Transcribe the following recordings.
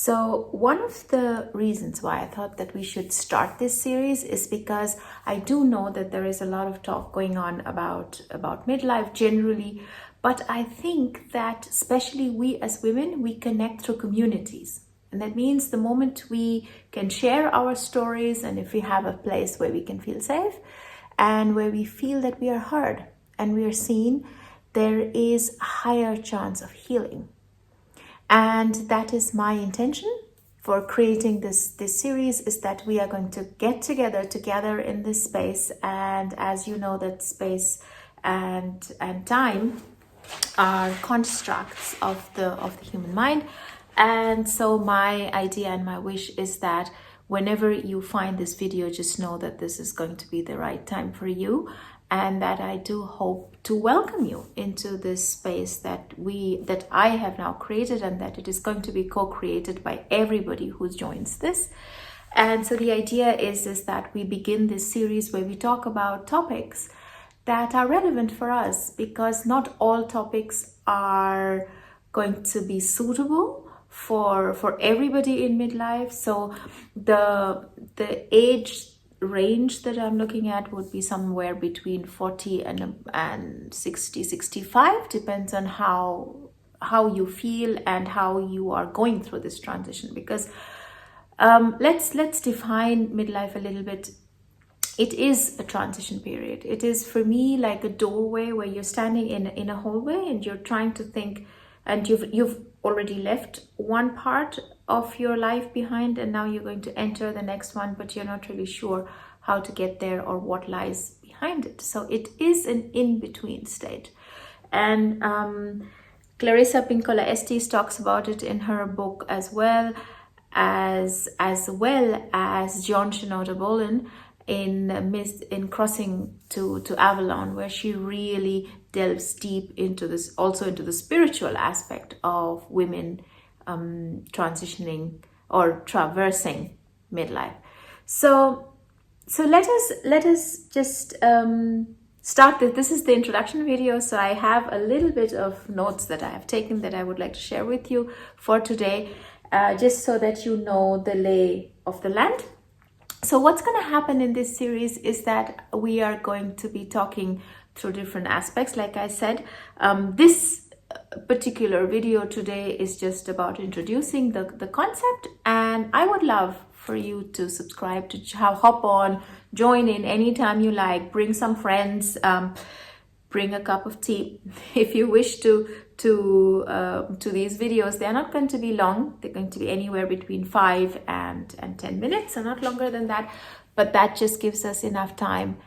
So one of the reasons why I thought that we should start this series is because I do know that there is a lot of talk going on about midlife generally, but I think that especially we as women, we connect through communities. And that means the moment we can share our stories, and if we have a place where we can feel safe and where we feel that we are heard and we are seen, there is a higher chance of healing. And that is my intention for creating this series, is that we are going to get together in this space. And as you know, that space and time are constructs of the human mind. And so my idea and my wish is that whenever you find this video, just know that this is going to be the right time for you, and that I do hope to welcome you into this space that I have now created, and that it is going to be co-created by everybody who joins this. And so the idea is that we begin this series where we talk about topics that are relevant for us, because not all topics are going to be suitable for everybody in midlife. So the age range that I'm looking at would be somewhere between 40 and 60, 65, depends on how you feel and how you are going through this transition. Because let's define midlife a little bit. It is a transition period. It is, for me, like a doorway where you're standing in a hallway and you're trying to think, and you've already left one part of your life behind, and now you're going to enter the next one, but you're not really sure how to get there or what lies behind it. So it is an in-between state. And Clarissa Pinkola Estes talks about it in her book, as well as John Shinoda Bolen in Crossing to Avalon, where she really delves deep into this, also into the spiritual aspect of women transitioning or traversing midlife. So let us just start with, this is the introduction video. So I have a little bit of notes that I have taken that I would like to share with you for today, just so that you know the lay of the land. So what's going to happen in this series is that we are going to be talking through different aspects. Like I said, this particular video today is just about introducing the concept, and I would love for you to subscribe, to hop on, join in anytime you like, bring some friends, bring a cup of tea if you wish to these videos. They're not going to be long. They're going to be anywhere between 5 and 10 minutes, so not longer than that. But that just gives us enough time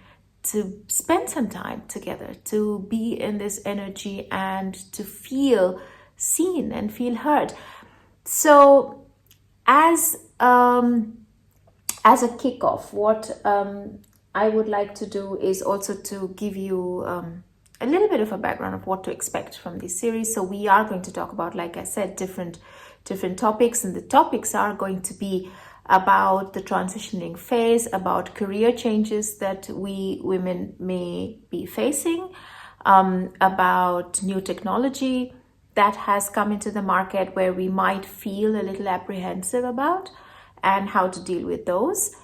to spend some time together, to be in this energy and to feel seen and feel heard. So as a kickoff, what I would like to do is also to give you a little bit of a background of what to expect from this series. So we are going to talk about, like I said, different topics, and the topics are going to be about the transitioning phase, about career changes that we women may be facing, about new technology that has come into the market where we might feel a little apprehensive about, and how to deal with those.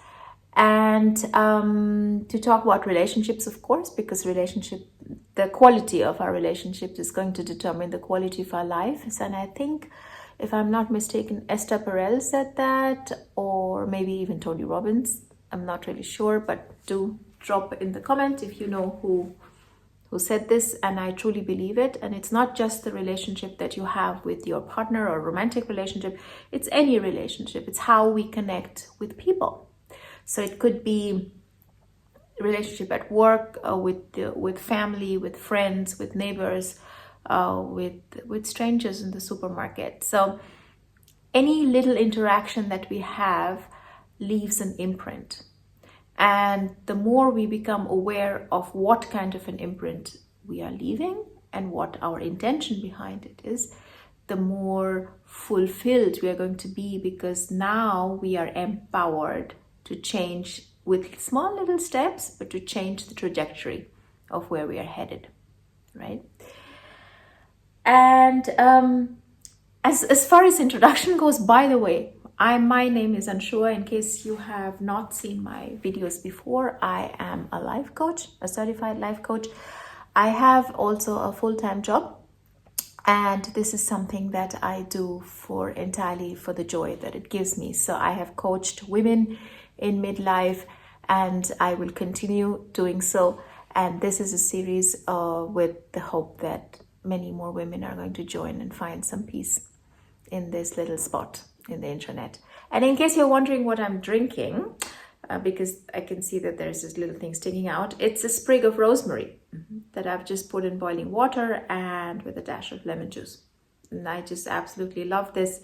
And to talk about relationships, of course, because the quality of our relationships is going to determine the quality of our lives. And I think, if I'm not mistaken, Esther Perel said that, or maybe even Tony Robbins. I'm not really sure, but do drop in the comment if you know who said this. And I truly believe it. And it's not just the relationship that you have with your partner or romantic relationship. It's any relationship. It's how we connect with people. So it could be relationship at work, with family, with friends, with neighbors, with strangers in the supermarket. So any little interaction that we have leaves an imprint. And the more we become aware of what kind of an imprint we are leaving and what our intention behind it is, the more fulfilled we are going to be, because now we are empowered to change with small little steps, but to change the trajectory of where we are headed, right? And as far as introduction goes, by the way, my name is Anshua. In case you have not seen my videos before, I am a life coach, a certified life coach. I have also a full-time job, and this is something that I do for entirely for the joy that it gives me. So I have coached women in midlife, and I will continue doing so. And this is a series with the hope that many more women are going to join and find some peace in this little spot in the internet. And in case you're wondering what I'm drinking, because I can see that there's this little thing sticking out, it's a sprig of rosemary that I've just put in boiling water and with a dash of lemon juice. And I just absolutely love this,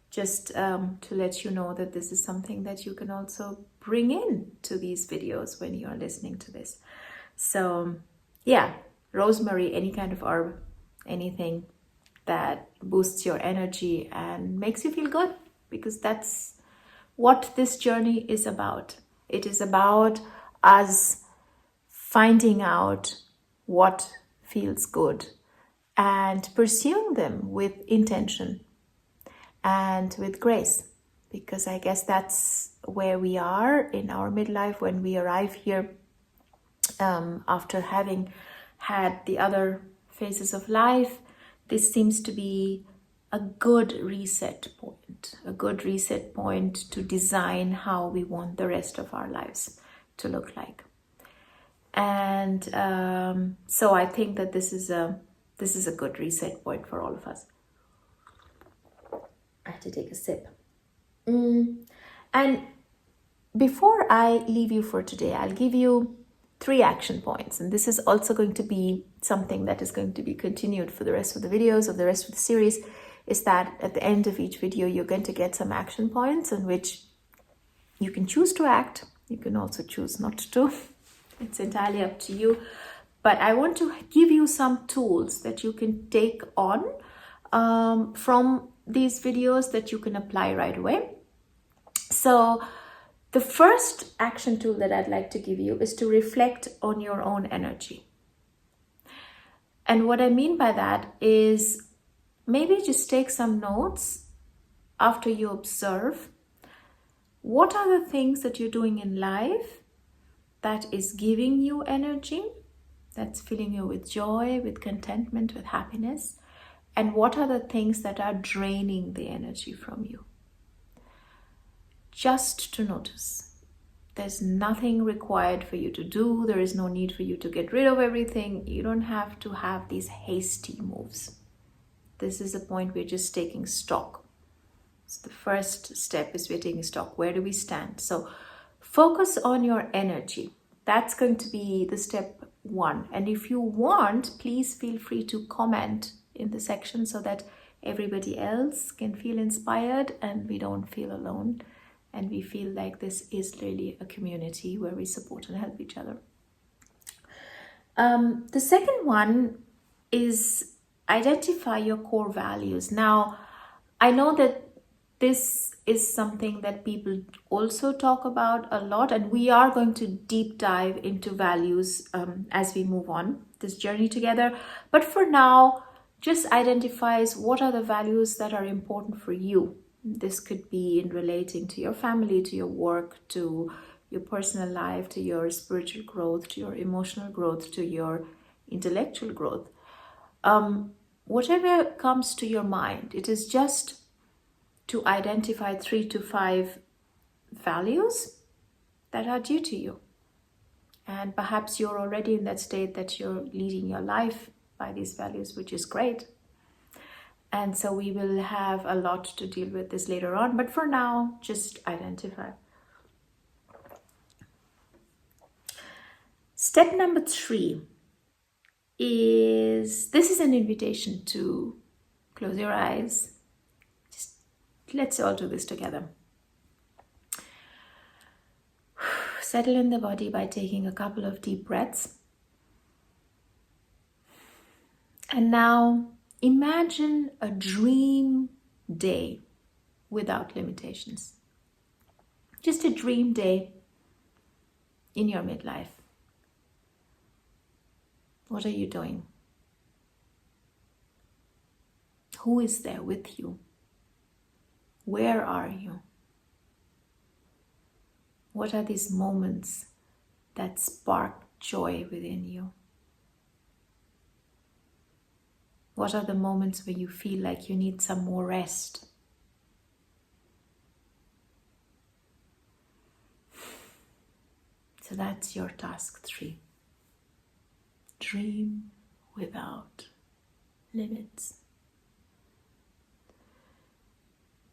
just to let you know that this is something that you can also bring in to these videos when you're listening to this. So yeah, rosemary, any kind of herb, anything that boosts your energy and makes you feel good, because that's what this journey is about. It is about us finding out what feels good and pursuing them with intention and with grace, because I guess that's where we are in our midlife when we arrive here, after having had the other phases of life. This seems to be a good reset point to design how we want the rest of our lives to look like. And so I think that this is a good reset point for all of us. I have to take a sip. And before I leave you for today, I'll give you 3 action points. And this is also going to be something that is going to be continued for the rest of the videos, of the rest of the series, is that at the end of each video, you're going to get some action points on which you can choose to act. You can also choose not to. It's entirely up to you. But I want to give you some tools that you can take on from these videos that you can apply right away. So the first action tool that I'd like to give you is to reflect on your own energy. And what I mean by that is maybe just take some notes after you observe what are the things that you're doing in life that is giving you energy, that's filling you with joy, with contentment, with happiness, and what are the things that are draining the energy from you. Just to notice. There's nothing required for you to do. There is no need for you to get rid of everything. You don't have to have these hasty moves. This is the point we're just taking stock. So the first step is we're taking stock. Where do we stand? So focus on your energy. That's going to be the step 1. And if you want, please feel free to comment in the section so that everybody else can feel inspired and we don't feel alone. And we feel like this is really a community where we support and help each other. The second one is identify your core values. Now, I know that this is something that people also talk about a lot, and we are going to deep dive into values as we move on this journey together. But for now, just identifies what are the values that are important for you. This could be in relating to your family, to your work, to your personal life, to your spiritual growth, to your emotional growth, to your intellectual growth. Whatever comes to your mind, it is just to identify 3 to 5 values that are due to you. And perhaps you're already in that state that you're leading your life by these values, which is great. And so we will have a lot to deal with this later on. But for now, just identify. Step number 3 is, this is an invitation to close your eyes. Just let's all do this together. Settle in the body by taking a couple of deep breaths. And now imagine a dream day without limitations. Just a dream day in your midlife. What are you doing? Who is there with you Where are you? What are these moments that spark joy within you? What are the moments where you feel like you need some more rest? So that's your task 3. Dream without limits.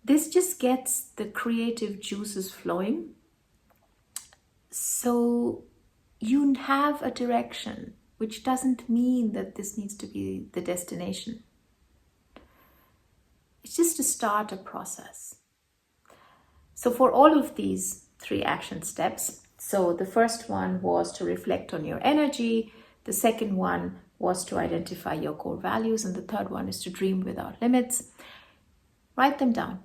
This just gets the creative juices flowing. So you have a direction, which doesn't mean that this needs to be the destination. It's just to start a process. So for all of these 3 action steps, so the first one was to reflect on your energy, the second one was to identify your core values, and the third one is to dream without limits. Write them down.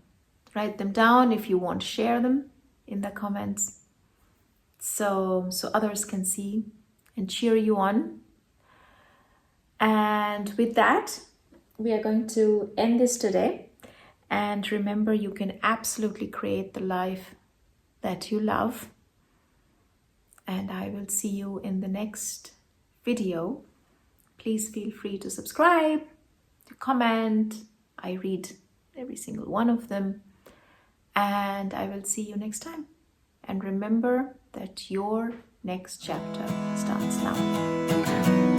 Write them down. If you want, share them in the comments so others can see and cheer you on. And with that, we are going to end this today. And remember, you can absolutely create the life that you love. And I will see you in the next video. Please feel free to subscribe, to comment. I read every single one of them. And I will see you next time. And remember that your next chapter starts now.